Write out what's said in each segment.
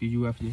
PUFJ,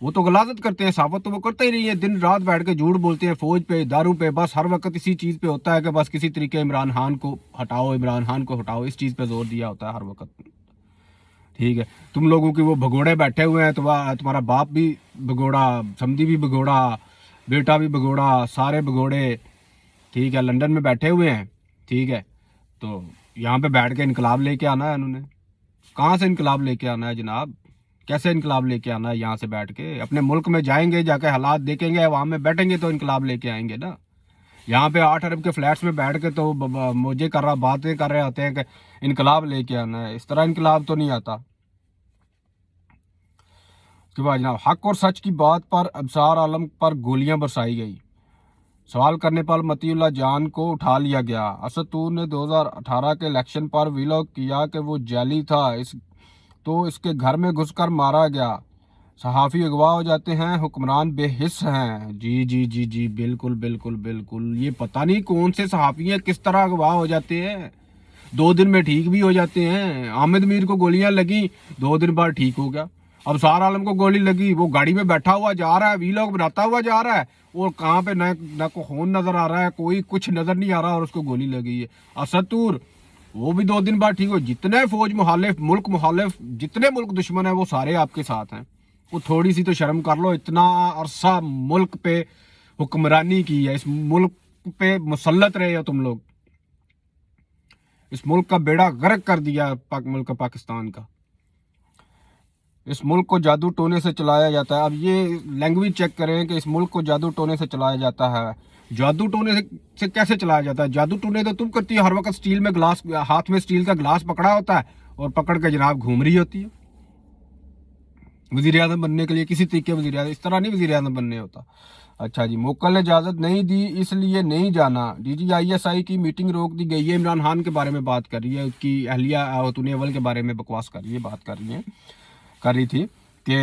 وہ تو غلاظت کرتے ہیں، صحافت تو وہ کرتے ہی نہیں ہے، دن رات بیٹھ کے جھوٹ بولتے ہیں فوج پہ، دارو پہ، بس ہر وقت اسی چیز پہ ہوتا ہے کہ بس کسی طریقے عمران خان کو ہٹاؤ، عمران خان کو ہٹاؤ، اس چیز پہ زور دیا ہوتا ہے ہر وقت. ٹھیک ہے، تم لوگوں کے وہ بھگوڑے بیٹھے ہوئے ہیں، تمہارا باپ بھی بھگوڑا، سمدھی بھی بھگوڑا، بیٹا بھی بھگوڑا، سارے بھگوڑے. ٹھیک ہے، لندن میں بیٹھے ہوئے ہیں. ٹھیک ہے، تو یہاں پہ بیٹھ کے انقلاب لے کے آنا ہے انہوں نے. کہاں سے انقلاب لے کے آنا ہے جناب؟ کیسے انقلاب لے کے آنا ہے؟ یہاں سے بیٹھ کے اپنے ملک میں جائیں گے، جا کے حالات دیکھیں گے، عوام میں بیٹھیں گے تو انقلاب لے کے آئیں گے نا. یہاں پہ 8 ارب کے فلیٹس میں بیٹھ کے تو موجے کر رہا، باتیں کر رہے ہوتے ہیں کہ انقلاب لے کے آنا ہے. اس طرح انقلاب تو نہیں آتا. اس کے بعد جناب، حق اور سچ کی بات پر ابصار عالم پر گولیاں برسائی گئی. سوال کرنے پر مطیع اللہ جان کو اٹھا لیا گیا. اسد طور نے 2018 کے الیکشن پر ویلاگ کیا کہ وہ جعلی تھا، تو اس کے گھر میں گھس کر مارا گیا. صحافی اغوا ہو جاتے ہیں، حکمران بے حس ہیں. جی جی جی جی، بالکل بالکل بالکل. یہ پتہ نہیں کون سے صحافی ہیں، کس طرح اغوا ہو جاتے ہیں، 2 دن میں ٹھیک بھی ہو جاتے ہیں. عامد میر کو گولیاں لگیں، 2 دن بعد ٹھیک ہو گیا. اب سار عالم کو گولی لگی، وہ گاڑی میں بیٹھا ہوا جا رہا ہے، ویلاگ بناتا ہوا جا رہا ہے، اور کہاں پہ نہ کو خون نظر آ رہا ہے، کوئی کچھ نظر نہیں آ رہا، اور اس کو گولی لگی ہے. اسد طور وہ بھی 2 دن بعد ٹھیک ہو. جتنے فوج مخالف، ملک مخالف، جتنے ملک دشمن ہیں، وہ سارے آپ کے ساتھ ہیں. وہ تھوڑی سی تو شرم کر لو. اتنا عرصہ ملک پہ حکمرانی کی ہے، اس ملک پہ مسلط رہے ہو تم لوگ، اس ملک کا بیڑا غرق کر دیا ملک پاکستان کا. اس ملک کو جادو ٹونے سے چلایا جاتا ہے. اب یہ لینگویج چیک کریں کہ اس ملک کو جادو ٹونے سے چلایا جاتا ہے. جادو ٹونے سے کیسے چلایا جاتا ہے؟ جادو ٹونے تو تم کرتی ہو، ہر وقت سٹیل میں گلاس، ہاتھ میں سٹیل کا گلاس پکڑا ہوتا ہے اور پکڑ کے جناب گھوم رہی ہوتی ہے. وزیر اعظم بننے کے لیے کسی طریقے وزیر اعظم، اس طرح نہیں وزیر اعظم بننے ہوتا. اچھا جی، موکل نے اجازت نہیں دی اس لیے نہیں جانا. DGISI کی میٹنگ روک دی گئی ہے. عمران خان کے بارے میں بات کر رہی ہے، اس کی اہلیہ خاتون اول کے بارے میں بکواس کر رہی ہے، بات کر رہی تھی کہ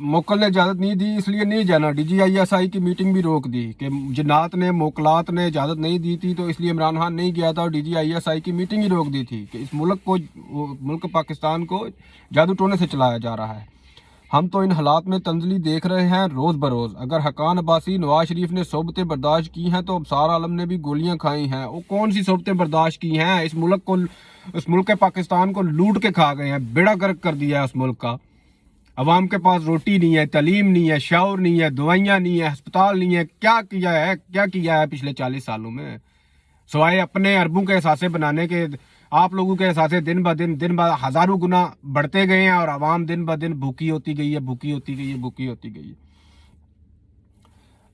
موکل نے اجازت نہیں دی اس لیے نہیں جانا. DGISI کی میٹنگ بھی روک دی کہ جنات نے، موکلات نے اجازت نہیں دی تھی، تو اس لیے عمران خان نہیں گیا تھا، اور DGISI کی میٹنگ ہی روک دی تھی کہ اس ملک پاکستان کو جادو ٹونے سے چلایا جا رہا ہے. ہم تو ان حالات میں تنزلی دیکھ رہے ہیں روز بروز. اگر حقان عباسی، نواز شریف نے صحبتیں برداشت کی ہیں تو ابصار عالم نے بھی گولیاں کھائی ہیں. وہ کون سی صحبتیں برداشت کی ہیں؟ اس ملک پاکستان کو لوٹ کے کھا گئے ہیں، بیڑا غرق کر دیا ہے اس ملک کا. عوام کے پاس روٹی نہیں ہے، تعلیم نہیں ہے، شعور نہیں ہے، دوائیاں نہیں ہے، ہسپتال نہیں ہے. کیا کیا ہے پچھلے 40 سالوں میں، سوائے اپنے اربوں کے اثاثے بنانے کے؟ آپ لوگوں کے اثاثے دن بہ دن ہزاروں گنا بڑھتے گئے ہیں، اور عوام دن بہ دن بھوکی ہوتی گئی ہے.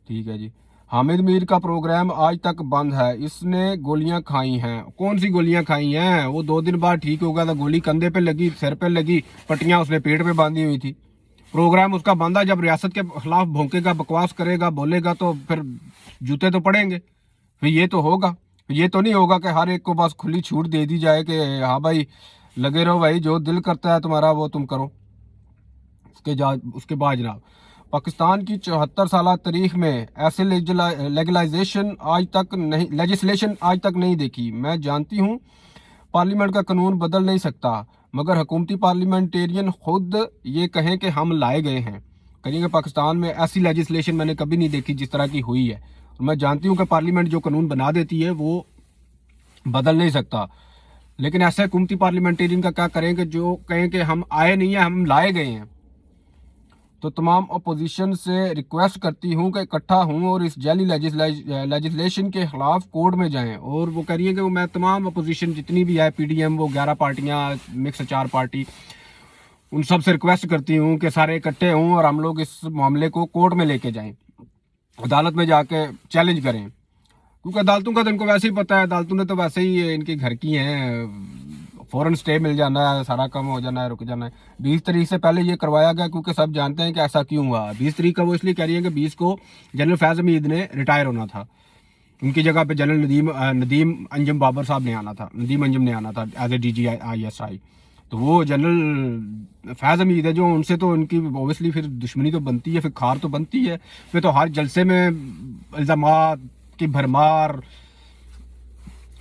ٹھیک ہے جی. حامد میر کا پروگرام آج تک بند ہے، اس نے گولیاں کھائی ہیں. کون سی گولیاں کھائی ہیں؟ وہ 2 دن بعد ٹھیک ہو گیا تھا، گولی کندھے پہ لگی، سر پہ لگی، پٹیاں اس نے پیٹ پہ باندھی ہوئی تھی. پروگرام اس کا بندہ جب ریاست کے خلاف بھونکے گا، بکواس کرے گا، بولے گا، تو پھر جوتے تو پڑیں گے. پھر یہ تو ہوگا، یہ تو نہیں ہوگا کہ ہر ایک کو بس کھلی چھوٹ دے دی جائے کہ ہاں بھائی لگے رہو بھائی، جو دل کرتا ہے تمہارا وہ تم کرو. اس کے بعد جناب، پاکستان کی 74 سالہ تاریخ میں ایسے لیجسلیشن آج تک نہیں دیکھی. میں جانتی ہوں پارلیمنٹ کا قانون بدل نہیں سکتا، مگر حکومتی پارلیمنٹیرین خود یہ کہیں کہ ہم لائے گئے ہیں. کہیں کہ پاکستان میں ایسی لیجسلیشن میں نے کبھی نہیں دیکھی جس طرح کی ہوئی ہے. میں جانتی ہوں کہ پارلیمنٹ جو قانون بنا دیتی ہے وہ بدل نہیں سکتا، لیکن ایسے حکومتی پارلیمنٹیرین کا کیا کریں کہ جو کہیں کہ ہم آئے نہیں ہیں، ہم لائے گئے ہیں. تو تمام اپوزیشن سے ریکویسٹ کرتی ہوں کہ اکٹھا ہوں اور اس جعلی لیجسلیشن کے خلاف کورٹ میں جائیں. اور وہ کہہ رہی ہے کہ میں تمام اپوزیشن جتنی بھی ہے، PDM، وہ 11 پارٹیاں، مکس 4 پارٹی، ان سب سے ریکویسٹ کرتی ہوں کہ سارے اکٹھے ہوں اور ہم لوگ اس معاملے کو کورٹ میں لے کے جائیں، عدالت میں جا کے چیلنج کریں. کیونکہ عدالتوں کا تو ان کو ویسے ہی پتہ ہے، عدالتوں نے تو ویسے ہی ان کے گھر کی ہیں، فوراً سٹے مل جانا ہے، سارا کام ہو جانا ہے، رک جانا ہے. 20 تاریخ سے پہلے یہ کروایا گیا کیونکہ سب جانتے ہیں کہ ایسا کیوں ہوا. 20 تاریخ کا وہ اس لیے کہہ رہی ہیں کہ 20 کو جنرل فیض حمید نے ریٹائر ہونا تھا، ان کی جگہ پہ جنرل ندیم انجم بابر صاحب نے آنا تھا، ندیم انجم نے آنا تھا ایز اے DGISI. تو وہ جنرل فیض حمید ہے جو، ان سے تو ان کی اوبیسلی پھر دشمنی تو بنتی ہے، پھر کھار تو بنتی ہے. پھر تو ہر جلسے میں الزامات کی بھرمار،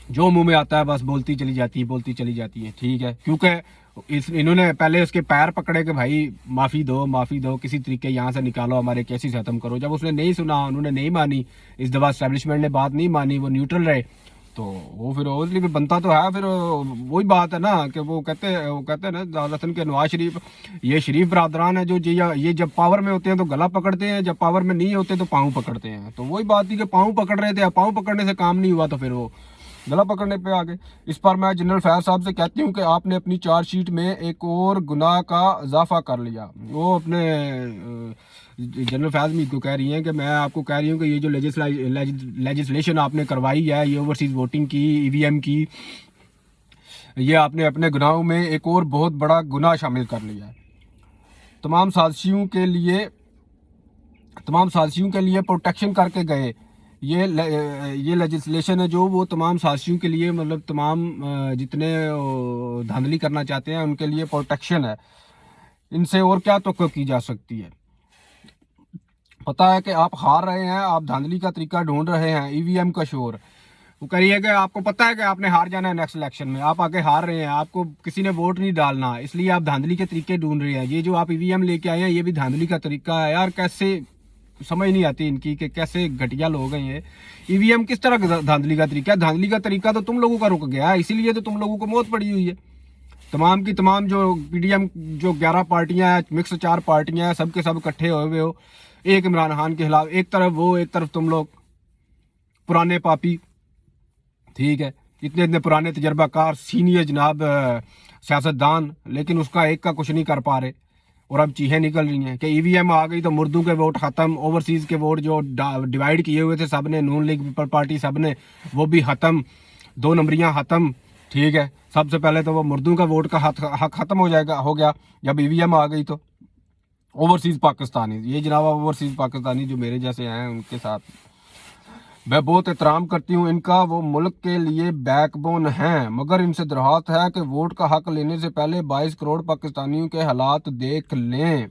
جو منہ میں آتا ہے بس بولتی چلی جاتی ہے. ٹھیک ہے، کیونکہ انہوں نے پہلے اس کے پیر پکڑے کہ بھائی معافی دو کسی طریقے یہاں سے نکالو, ہمارے کیسز ختم کرو. جب اس نے نہیں سنا, انہوں نے نہیں مانی, اس دفعہ اسٹیبلشمنٹ نے بات نہیں مانی, وہ نیوٹرل رہے, تو وہ پھر اوبویسلی بنتا تو ہے. پھر وہی بات ہے نا کہ وہ کہتے ہیں نا حسن کے نواز شریف, یہ شریف برادران ہے جو یہ جب پاور میں ہوتے ہیں تو گلا پکڑتے ہیں, جب پاور میں نہیں ہوتے تو پاؤں پکڑتے ہیں. تو وہی بات تھی کہ پاؤں پکڑ رہے تھے, پاؤں پکڑنے سے کام نہیں ہوا تو پھر وہ گلا پکڑنے پہ آگے. اس پر میں جنرل فیاض صاحب سے کہتی ہوں کہ آپ نے اپنی چارج شیٹ میں ایک اور گناہ کا اضافہ کر لیا. وہ اپنے جنرل فیاض میت کو کہہ رہی ہیں کہ میں آپ کو کہہ رہی ہوں کہ یہ جو لیجسلیشن آپ نے کروائی ہے, یہ اوورسیز ووٹنگ کی, ای وی ایم کی, یہ آپ نے اپنے گناہوں میں ایک اور بہت بڑا گناہ شامل کر لیا ہے. تمام سازشیوں کے لیے پروٹیکشن کر کے گئے. یہ لیجسلیشن ہے جو وہ تمام سازشیوں کے لیے, مطلب تمام جتنے دھاندلی کرنا چاہتے ہیں ان کے لیے پروٹیکشن ہے. ان سے اور کیا توقع کی جا سکتی ہے؟ پتہ ہے کہ آپ ہار رہے ہیں, آپ دھاندلی کا طریقہ ڈھونڈ رہے ہیں, ای وی ایم کا شور. وہ کہیے کہ آپ کو پتہ ہے کہ آپ نے ہار جانا ہے نیکسٹ الیکشن میں, آپ آگے ہار رہے ہیں, آپ کو کسی نے ووٹ نہیں ڈالنا, اس لیے آپ دھاندلی کے طریقے ڈھونڈ رہے ہیں. یہ جو آپ ای وی ایم لے کے آئے ہیں یہ بھی دھاندلی کا طریقہ ہے. یار کیسے سمجھ نہیں آتی ان کی کہ کیسے گھٹیا لوگ ہیں یہ. ای وی ایم کس طرح دھاندلی کا طریقہ ہے؟ دھاندلی کا طریقہ تو تم لوگوں کا رک گیا ہے, اسی لیے تو تم لوگوں کو موت پڑی ہوئی ہے. تمام کی تمام جو پی ڈی ایم جو 11 پارٹیاں ہیں, مکس 4 پارٹیاں ہیں, سب کے سب اکٹھے ہوئے ہو ایک عمران خان کے خلاف. ایک طرف وہ, ایک طرف تم لوگ پرانے پاپی, ٹھیک ہے, اتنے پرانے تجربہ کار سینئر جناب سیاستدان, لیکن اس کا ایک کا کچھ نہیں کر پا رہے. اور اب چیخیں نکل رہی ہیں کہ ای وی ایم آ گئی تو مردوں کے ووٹ ختم, اوورسیز کے ووٹ جو ڈیوائیڈ کیے ہوئے تھے سب نے, نون لیگ پیپل پارٹی سب نے, وہ بھی ختم, 2 نمبریاں ختم. ٹھیک ہے, سب سے پہلے تو وہ مردوں کا ووٹ کا حق ختم ہو گیا جب ای وی ایم آ گئی. تو اوورسیز پاکستانی, یہ جناب اوورسیز پاکستانی جو میرے جیسے ہیں ان کے ساتھ میں بہت احترام کرتی ہوں ان کا, وہ ملک کے لیے بیک بون ہیں, مگر ان سے درخواست ہے کہ ووٹ کا حق لینے سے پہلے 22 کروڑ پاکستانیوں کے حالات دیکھ لیں.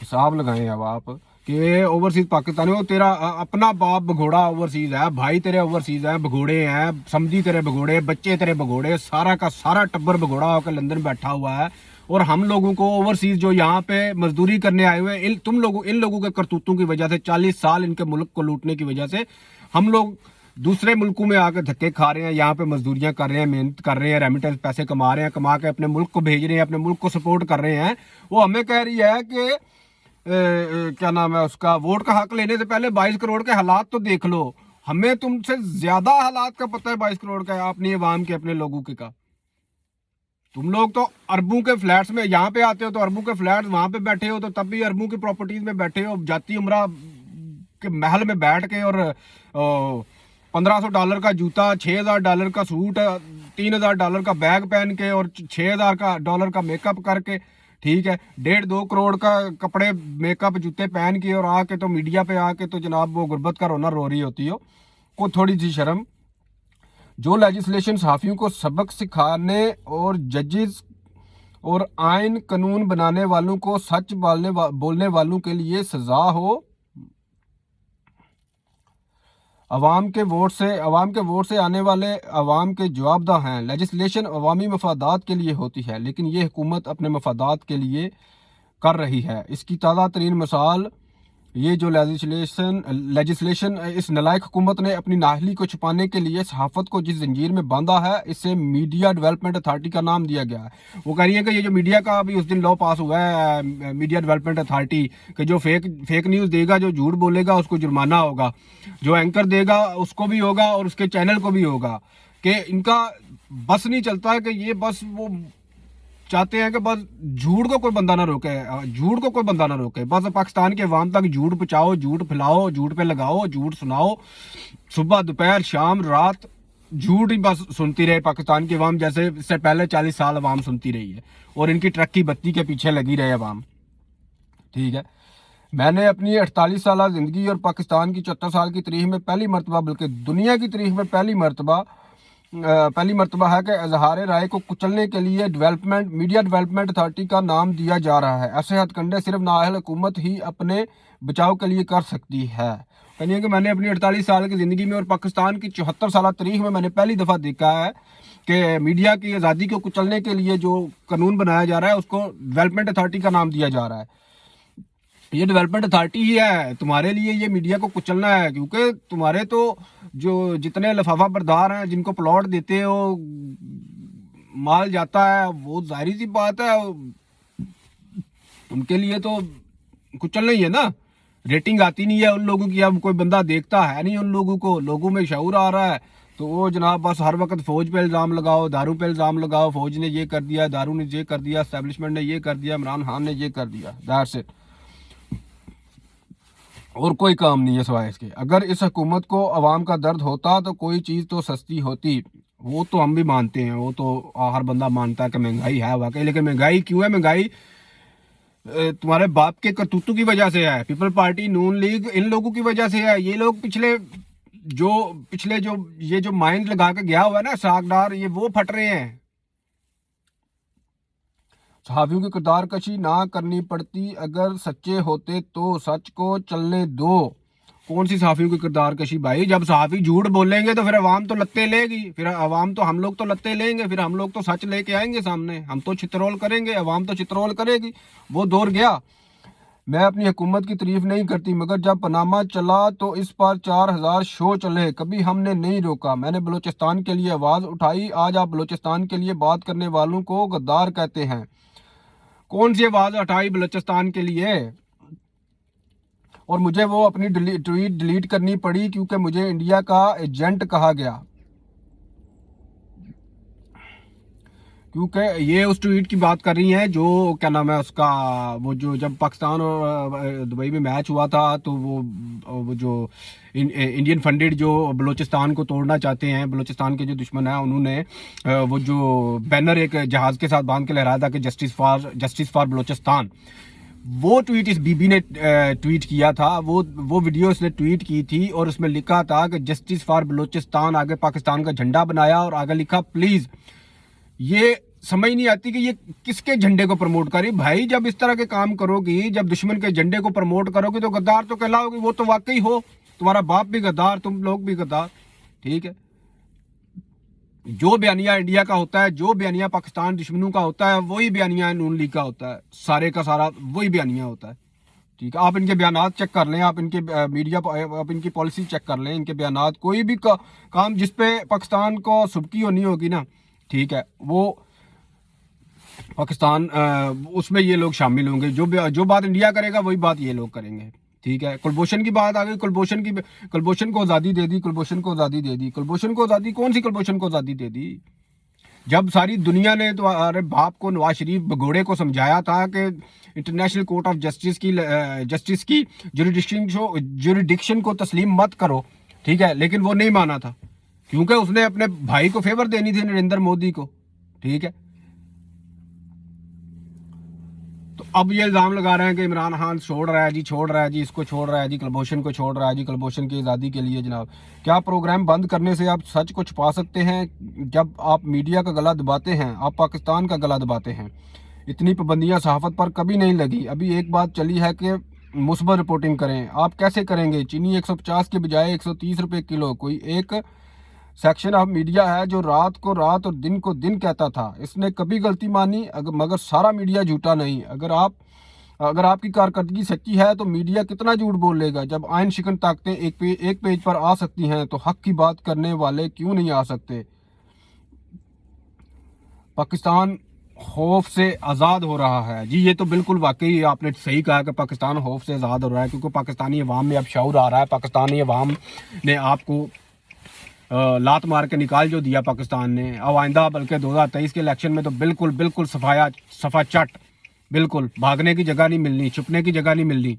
حساب لگائیں اب آپ کہ اوورسیز پاکستانیوں, تیرا اپنا باپ بھگوڑا اوورسیز ہے, بھائی تیرے اوورسیز ہیں, بھگوڑے ہیں, سمدھی تیرے بھگوڑے, بچے تیرے بھگوڑے, سارا کا سارا ٹبر بھگوڑا ہو کے لندن بیٹھا ہوا ہے. اور ہم لوگوں کو اوورسیز جو یہاں پہ مزدوری کرنے آئے ہوئے ہیں, ان لوگوں کے کرتوتوں کی وجہ سے 40 سال ان کے ملک کو لوٹنے کی وجہ سے ہم لوگ دوسرے ملکوں میں آ کے دھکے کھا رہے ہیں, یہاں پہ مزدوریاں کر رہے ہیں, محنت کر رہے ہیں, ریمیٹنس پیسے کما رہے ہیں, کما کے اپنے ملک کو بھیج رہے ہیں, اپنے ملک کو سپورٹ کر رہے ہیں. وہ ہمیں کہہ رہی ہے کہ کیا نام ہے اس کا, ووٹ کا حق لینے سے پہلے 22 کروڑ کے حالات تو دیکھ لو. ہمیں تم سے زیادہ حالات کا پتہ ہے 22 کروڑ کا, اپنی عوام کے, اپنے لوگوں کے کا. تم لوگ تو اربوں کے فلیٹس میں یہاں پہ آتے ہو, تو اربوں کے فلیٹس وہاں پہ بیٹھے ہو, تو تب بھی اربوں کی پراپرٹیز میں بیٹھے ہو, جاتی عمرہ کے محل میں بیٹھ کے, اور $1500 کا جوتا, $6000 کا سوٹ, $3000 کا بیگ پہن کے, اور $6000 کا میک اپ کر کے, ٹھیک ہے, 1.5-2 کروڑ کا کپڑے, میک اپ, جوتے پہن کے, اور آ کے تو میڈیا پہ آ کے تو جناب وہ غربت کا رونا رو رہی ہوتی ہو. کو تھوڑی سی شرم. جو لیجسلیشن صحافیوں کو سبق سکھانے اور ججز اور آئین قانون بنانے والوں کو سچ بولنے والوں کے لیے سزا ہو, عوام کے ووٹ سے آنے والے عوام کے جواب دہ ہیں. لیجسلیشن عوامی مفادات کے لیے ہوتی ہے, لیکن یہ حکومت اپنے مفادات کے لیے کر رہی ہے. اس کی تازہ ترین مثال یہ جو لیجسلیشن اس نالائق حکومت نے اپنی نااہلی کو چھپانے کے لیے صحافت کو جس زنجیر میں باندھا ہے, اسے میڈیا ڈیولپمنٹ اتھارٹی کا نام دیا گیا ہے. وہ کہہ رہی ہے کہ یہ جو میڈیا کا ابھی اس دن لا پاس ہوا ہے, میڈیا ڈیولپمنٹ اتھارٹی, کہ جو فیک نیوز دے گا, جو جھوٹ بولے گا اس کو جرمانہ ہوگا, جو اینکر دے گا اس کو بھی ہوگا, اور اس کے چینل کو بھی ہوگا. کہ ان کا بس نہیں چلتا ہے کہ یہ بس وہ چاہتے ہیں کہ بس جھوٹ کو کوئی بندہ نہ روکے, بس پاکستان کے عوام تک جھوٹ پہنچاؤ, جھوٹ پھیلاؤ, جھوٹ پہ لگاؤ, جھوٹ سناؤ, صبح دوپہر شام رات جھوٹ ہی بس سنتی رہے پاکستان کی عوام, جیسے اس سے پہلے 40 سال عوام سنتی رہی ہے, اور ان کی ٹرک کی بتی کے پیچھے لگی رہے عوام. ٹھیک ہے, میں نے اپنی 48 سالہ زندگی اور پاکستان کی 74 سال کی تاریخ میں پہلی مرتبہ, بلکہ دنیا کی تاریخ میں پہلی مرتبہ ہے کہ اظہار رائے کو کچلنے کے لیے میڈیا ڈیولپمنٹ اتھارٹی کا نام دیا جا رہا ہے. ایسے ہتھ کنڈے صرف نااہل حکومت ہی اپنے بچاؤ کے لیے کر سکتی ہے. یعنی کہ میں نے اپنی 48 سال کی زندگی میں اور پاکستان کی 74 سالہ تاریخ میں نے پہلی دفعہ دیکھا ہے کہ میڈیا کی آزادی کو کچلنے کے لیے جو قانون بنایا جا رہا ہے اس کو ڈیولپمنٹ اتھارٹی کا نام دیا جا رہا ہے. یہ ڈیولپمنٹ اتھارٹی ہی ہے تمہارے لیے, یہ میڈیا کو کچلنا ہے, کیونکہ تمہارے تو جو جتنے لفافہ بردار ہیں جن کو پلاٹ دیتے ہو مال جاتا ہے, وہ ظاہری سی بات ہے ان کے لیے تو کچلنا ہی ہے نا. ریٹنگ آتی نہیں ہے ان لوگوں کی, اب کوئی بندہ دیکھتا ہے نہیں ان لوگوں کو, لوگوں میں شعور آ رہا ہے تو وہ جناب بس ہر وقت فوج پہ الزام لگاؤ, دارو پہ الزام لگاؤ, فوج نے یہ کر دیا, دارو نے یہ کر دیا, اسٹیبلشمنٹ نے یہ کر دیا, عمران خان نے یہ کر دیا. That's it. اور کوئی کام نہیں ہے سوائے اس کے. اگر اس حکومت کو عوام کا درد ہوتا تو کوئی چیز تو سستی ہوتی. وہ تو ہم بھی مانتے ہیں, وہ تو ہر بندہ مانتا ہے کہ مہنگائی ہے واقعی, لیکن مہنگائی کیوں ہے؟ مہنگائی تمہارے باپ کے کرتوتوں کی وجہ سے ہے, پیپل پارٹی, نون لیگ, ان لوگوں کی وجہ سے ہے. یہ لوگ پچھلے جو یہ جو مائنڈ لگا کے گیا ہوا ہے نا ساکدار, یہ وہ پھٹ رہے ہیں. صحافیوں کی کردار کشی نہ کرنی پڑتی, اگر سچے ہوتے تو سچ کو چلنے دو. کون سی صحافیوں کی کردار کشی بھائی؟ جب صحافی جھوٹ بولیں گے تو پھر عوام تو لتے لے گی, پھر عوام تو ہم لوگ تو لتے لیں گے, پھر ہم لوگ تو سچ لے کے آئیں گے سامنے, ہم تو چترول کریں گے, عوام تو چترول کرے گی. وہ دور گیا. میں اپنی حکومت کی تعریف نہیں کرتی, مگر جب پاناما چلا تو اس پر 4000 شو چلے, کبھی ہم نے نہیں روکا. میں نے بلوچستان کے لیے آواز اٹھائی. آج آپ بلوچستان کے لیے بات کرنے والوں کو غدار کہتے ہیں. کون سی آواز اٹھائی بلوچستان کے لیے؟ اور مجھے وہ اپنی ٹویٹ ڈیلیٹ کرنی پڑی کیونکہ مجھے انڈیا کا ایجنٹ کہا گیا. کیونکہ یہ اس ٹویٹ کی بات کر رہی ہیں جو کیا نام ہے اس کا, وہ جو جب پاکستان اور دبئی میں میچ ہوا تھا تو وہ جو انڈین فنڈڈ جو بلوچستان کو توڑنا چاہتے ہیں, بلوچستان کے جو دشمن ہیں, انہوں نے وہ جو بینر ایک جہاز کے ساتھ باندھ کے لہرایا تھا کہ جسٹس فار بلوچستان. وہ ٹویٹ اس بی بی نے ٹویٹ کیا تھا, وہ ویڈیو اس نے ٹویٹ کی تھی اور اس میں لکھا تھا کہ جسٹس فار بلوچستان, آگے پاکستان کا جھنڈا بنایا اور آگے لکھا پلیز. یہ سمجھ نہیں آتی کہ یہ کس کے جھنڈے کو پروموٹ کری بھائی. جب اس طرح کے کام کرو گی, جب دشمن کے جھنڈے کو پروموٹ کرو گی تو غدار تو کہلاؤ گی. وہ تو واقعی ہو, تمہارا باپ بھی غدار, تم لوگ بھی غدار. ٹھیک ہے, جو بیانیہ انڈیا کا ہوتا ہے, جو بیانیہ پاکستان دشمنوں کا ہوتا ہے, وہی بیانیہ نون لیگ کا ہوتا ہے. سارے کا سارا وہی بیانیہ ہوتا ہے. ٹھیک ہے, آپ ان کے بیانات چیک کر لیں, آپ ان کے میڈیا, آپ ان کی پالیسی چیک کر لیں. ان کے بیانات, کوئی بھی کام جس پہ پاکستان کو سبکی ہونی ہوگی نا, ٹھیک ہے, وہ پاکستان اس میں یہ لوگ شامل ہوں گے. جو بات انڈیا کرے گا وہی بات یہ لوگ کریں گے. ٹھیک ہے, کلبھوشن کی بات آ گئی, کلبھوشن کو آزادی دے دی, کلبھوشن کو آزادی دے دی. کلبھوشن کو آزادی, کون سی کلبھوشن کو آزادی دے دی؟ جب ساری دنیا نے تمہارے باپ کو, نواز شریف بگوڑے کو سمجھایا تھا کہ انٹرنیشنل کورٹ آف جسٹس کی جوریڈکشن کو تسلیم مت کرو, ٹھیک ہے, لیکن وہ نہیں مانا تھا کیونکہ اس نے اپنے بھائی کو فیور دینی تھی, نریندر مودی کو. ٹھیک ہے, تو اب یہ الزام لگا رہے ہیں کہ عمران خان چھوڑ رہا ہے جی, اس کو چھوڑ رہا ہے جی, کلبھوشن کو چھوڑ رہا ہے جی, کلبھوشن کی آزادی کے لیے. جناب, کیا پروگرام بند کرنے سے آپ سچ کو چھپا سکتے ہیں؟ جب آپ میڈیا کا گلا دباتے ہیں, آپ پاکستان کا گلا دباتے ہیں. اتنی پابندیاں صحافت پر کبھی نہیں لگی. ابھی ایک بات چلی ہے کہ مثبت رپورٹنگ کریں. آپ کیسے کریں گے؟ چینی 150 کے بجائے 130 روپے کلو. کوئی ایک سیکشن آف میڈیا ہے جو رات کو رات اور دن کو دن کہتا تھا. اس نے کبھی غلطی مانی, مگر سارا میڈیا جھوٹا نہیں. اگر آپ کی کارکردگی سچی ہے تو میڈیا کتنا جھوٹ بول لے گا؟ جب آئین شکن طاقتیں ایک پیج پر آ سکتی ہیں تو حق کی بات کرنے والے کیوں نہیں آ سکتے؟ پاکستان خوف سے آزاد ہو رہا ہے. جی, یہ تو بالکل واقعی آپ نے صحیح کہا کہ پاکستان خوف سے آزاد ہو رہا ہے, کیونکہ پاکستانی عوام میں اب شعور آ رہا ہے. پاکستانی عوام نے آپ کو لات مار کے نکال جو دیا پاکستان نے. اب آئندہ بلکہ 2023 کے الیکشن میں تو بالکل صفا چٹ, بالکل بھاگنے کی جگہ نہیں ملنی, چھپنے کی جگہ نہیں ملنی.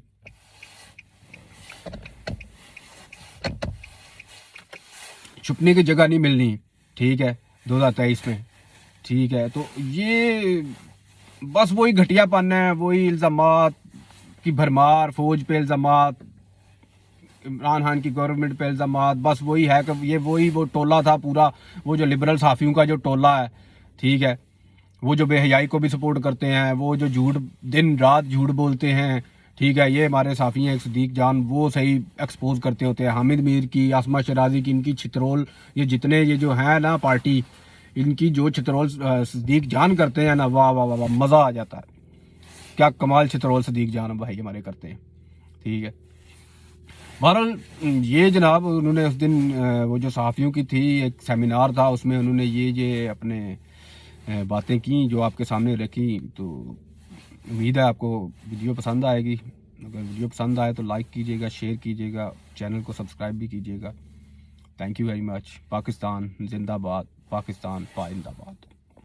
چھپنے کی جگہ نہیں ملنی. ٹھیک ہے, 2023 میں. ٹھیک ہے, تو یہ بس وہی گھٹیا پن ہے, وہی الزامات کی بھرمار, فوج پہ الزامات, عمران خان کی گورنمنٹ پہ الزامات. بس وہی ہے کہ یہ وہ ٹولہ تھا پورا, وہ جو لبرل صحافیوں کا جو ٹولہ ہے. ٹھیک ہے, وہ جو بے حیائی کو بھی سپورٹ کرتے ہیں, وہ جو دن رات جھوٹ بولتے ہیں. ٹھیک ہے, یہ ہمارے صحافی ہیں, صدیق جان, وہ صحیح ایکسپوز کرتے ہوتے ہیں. حامد میر کی, آسمہ شرازی کی, ان کی چھترول, یہ جتنے یہ جو ہیں نا پارٹی, ان کی جو چترول صدیق جان کرتے ہیں نا، واہ واہ واہ واہ، مزہ آ جاتا ہے. کیا کمال چترول صدیق جان بھائی ہمارے کرتے ہیں. ٹھیک ہے. بہرحال یہ جناب انہوں نے اس دن وہ جو صحافیوں کی تھی ایک سیمینار تھا، اس میں انہوں نے یہ اپنے باتیں کی جو آپ کے سامنے رکھی. تو امید ہے آپ کو ویڈیو پسند آئے گی. اگر ویڈیو پسند آئے تو لائک کیجیے گا، شیئر کیجیے گا، چینل کو سبسکرائب بھی کیجیے گا. Thank you very much. Pakistan زندہ باد، پاکستان پائندہ باد.